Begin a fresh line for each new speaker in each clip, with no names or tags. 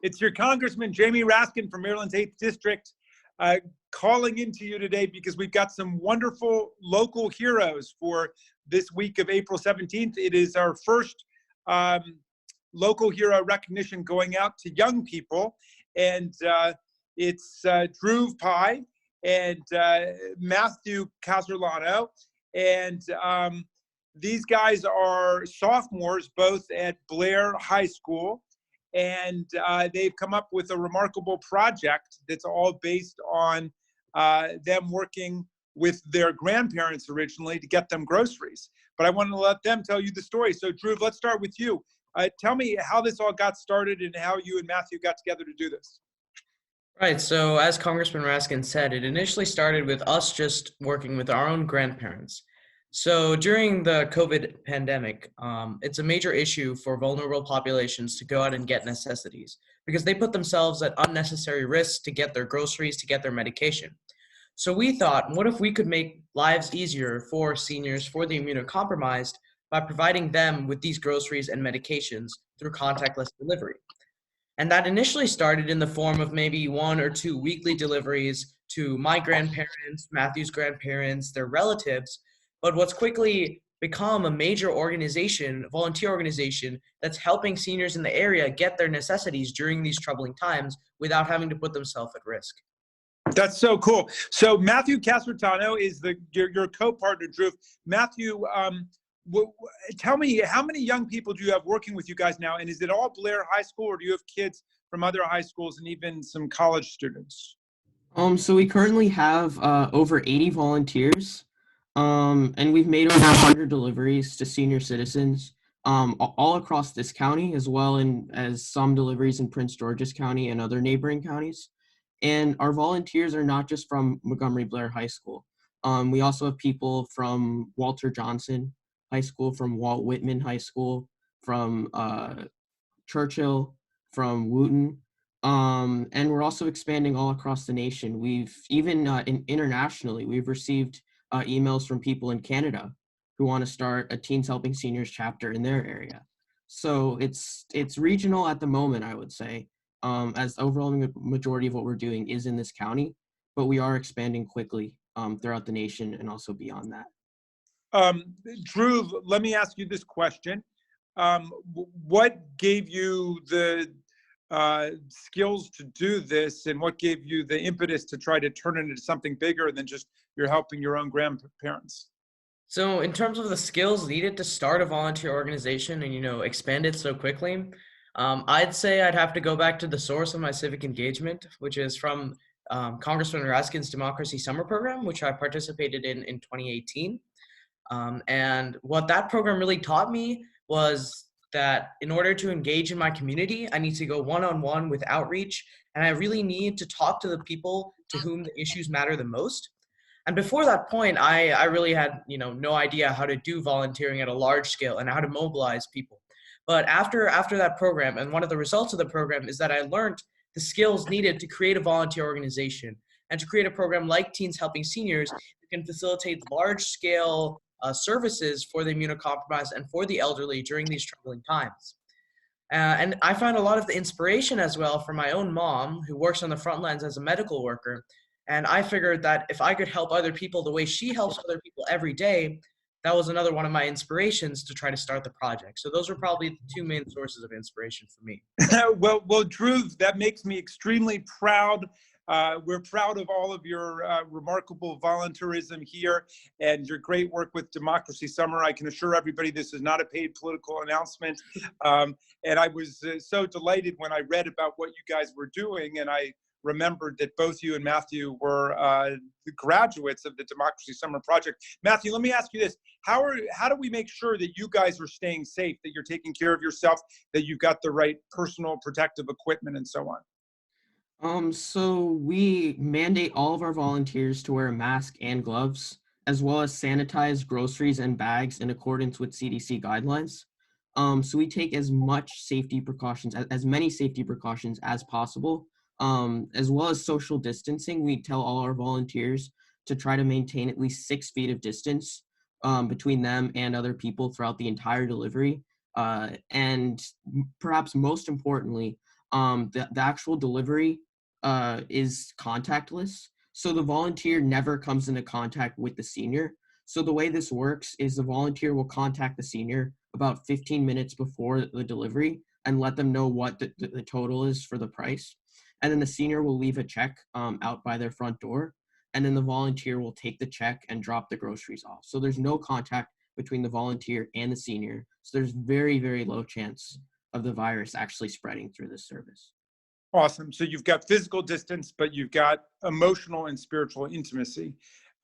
It's your Congressman, Jamie Raskin from Maryland's 8th District, calling into you today because we've got some wonderful local heroes for this week of April 17th. It is our first local hero recognition going out to young people. And it's Dhruv Pai and Matthew Casertano. And these guys are sophomores, both at Blair High School. And they've come up with a remarkable project that's all based on them working with their grandparents originally to get them groceries. But I want to let them tell you the story. So Dhruv, let's start with you. Tell me how this all got started and how you and Matthew got together to do this.
Right, so as Congressman Raskin said, it initially started with us just working with our own grandparents. So during the COVID pandemic, it's a major issue for vulnerable populations to go out and get necessities because they put themselves at unnecessary risk to get their groceries, to get their medication. So we thought, what if we could make lives easier for seniors, for the immunocompromised, by providing them with these groceries and medications through contactless delivery? And that initially started in the form of maybe 1 or 2 weekly deliveries to my grandparents, Matthew's grandparents, their relatives. But what's quickly become a major organization, volunteer organization, that's helping seniors in the area get their necessities during these troubling times without having to put themselves at risk.
That's so cool. So Matthew Casertano is your co-partner, Dhruv. Matthew, tell me, how many young people do you have working with you guys now? And is it all Blair High School, or do you have kids from other high schools and even some college students?
So we currently have over 80 volunteers, and we've made over 100 deliveries to senior citizens all across this county, as well as some deliveries in Prince George's County and other neighboring counties. And our volunteers are not just from Montgomery Blair High School. We also have people from Walter Johnson High School, from Walt Whitman High School, from Churchill, from Wooten. And we're also expanding all across the nation. We've even internationally, we've received emails from people in Canada who want to start a Teens Helping Seniors chapter in their area. So it's regional at the moment, I would say, as the overwhelming majority of what we're doing is in this county, but we are expanding quickly throughout the nation and also beyond that.
Dhruv, let me ask you this question. What gave you the skills to do this, and what gave you the impetus to try to turn it into something bigger than just you're helping your own grandparents?
So in terms of the skills needed to start a volunteer organization and, expand it so quickly, I'd say I'd have to go back to the source of my civic engagement, which is from Congressman Raskin's Democracy Summer Program, which I participated in 2018. And what that program really taught me was that in order to engage in my community, I need to go one-on-one with outreach, and I really need to talk to the people to whom the issues matter the most. And before that point, I really had no idea how to do volunteering at a large scale and how to mobilize people. But after that program, and one of the results of the program is that I learned the skills needed to create a volunteer organization and to create a program like Teens Helping Seniors that can facilitate large-scale services for the immunocompromised and for the elderly during these troubling times. And I found a lot of the inspiration as well from my own mom, who works on the front lines as a medical worker. And I figured that if I could help other people the way she helps other people every day, that was another one of my inspirations to try to start the project. So those were probably the 2 main sources of inspiration for me.
Well, Dhruv, that makes me extremely proud. We're proud of all of your remarkable volunteerism here and your great work with Democracy Summer. I can assure everybody this is not a paid political announcement. And I was so delighted when I read about what you guys were doing, and I remembered that both you and Matthew were the graduates of the Democracy Summer Project. Matthew, let me ask you this. How do we make sure that you guys are staying safe, that you're taking care of yourself, that you've got the right personal protective equipment and so on?
So we mandate all of our volunteers to wear a mask and gloves, as well as sanitize groceries and bags in accordance with CDC guidelines. So we take as much safety precautions, as many safety precautions as possible, as well as social distancing. We tell all our volunteers to try to maintain at least 6 feet of distance between them and other people throughout the entire delivery. And perhaps most importantly, the actual delivery is contactless. So the volunteer never comes into contact with the senior. So the way this works is the volunteer will contact the senior about 15 minutes before the delivery and let them know what the total is for the price. And then the senior will leave a check out by their front door. And then the volunteer will take the check and drop the groceries off. So there's no contact between the volunteer and the senior. So there's very, very low chance of the virus actually spreading through this service.
Awesome. So you've got physical distance, but you've got emotional and spiritual intimacy.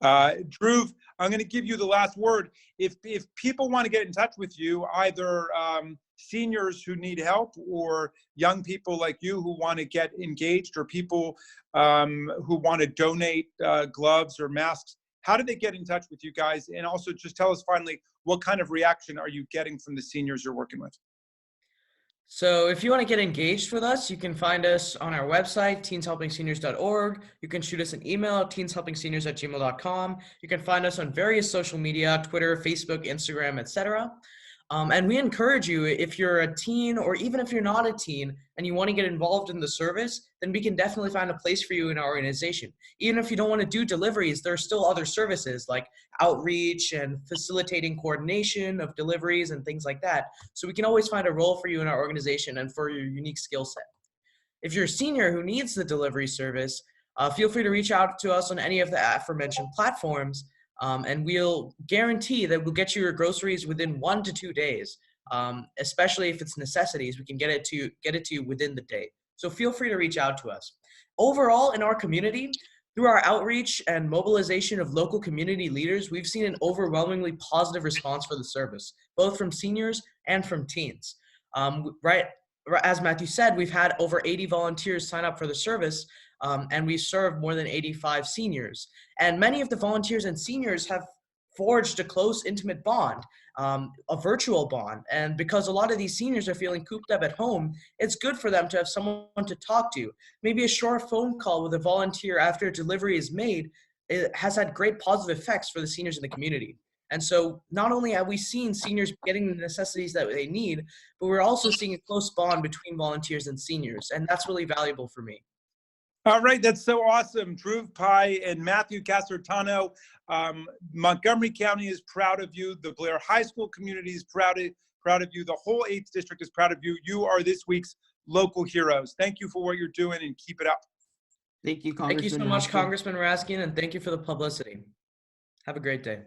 Dhruv, I'm going to give you the last word. If people want to get in touch with you, either seniors who need help or young people like you who want to get engaged, or people who want to donate gloves or masks, how do they get in touch with you guys? And also just tell us finally, what kind of reaction are you getting from the seniors you're working with?
So if you want to get engaged with us, you can find us on our website, teenshelpingseniors.org. You can shoot us an email, teenshelpingseniors@gmail.com. You can find us on various social media, Twitter, Facebook, Instagram, etc. And we encourage you, if you're a teen or even if you're not a teen and you want to get involved in the service, then we can definitely find a place for you in our organization. Even if you don't want to do deliveries, there are still other services like outreach and facilitating coordination of deliveries and things like that. So we can always find a role for you in our organization and for your unique skill set. If you're a senior who needs the delivery service, feel free to reach out to us on any of the aforementioned platforms. And we'll guarantee that we'll get you your groceries within 1 to 2 days, especially if it's necessities. We can get it to you within the day. So feel free to reach out to us. Overall, in our community, through our outreach and mobilization of local community leaders, we've seen an overwhelmingly positive response for the service, both from seniors and from teens. As Matthew said, we've had over 80 volunteers sign up for the service, and we serve more than 85 seniors. And many of the volunteers and seniors have forged a close, intimate bond, a virtual bond. And because a lot of these seniors are feeling cooped up at home, it's good for them to have someone to talk to. Maybe a short phone call with a volunteer after a delivery is made, it has had great positive effects for the seniors in the community. And so not only have we seen seniors getting the necessities that they need, but we're also seeing a close bond between volunteers and seniors. And that's really valuable for me.
All right, that's so awesome. Dhruv Pai and Matthew Casertano. Montgomery County is proud of you. The Blair High School community is proud of you. The whole 8th District is proud of you. You are this week's local heroes. Thank you for what you're doing, and keep it up.
Thank you, Congressman.
Thank you so much,
Raskin.
Congressman Raskin, and thank you for the publicity. Have a great day.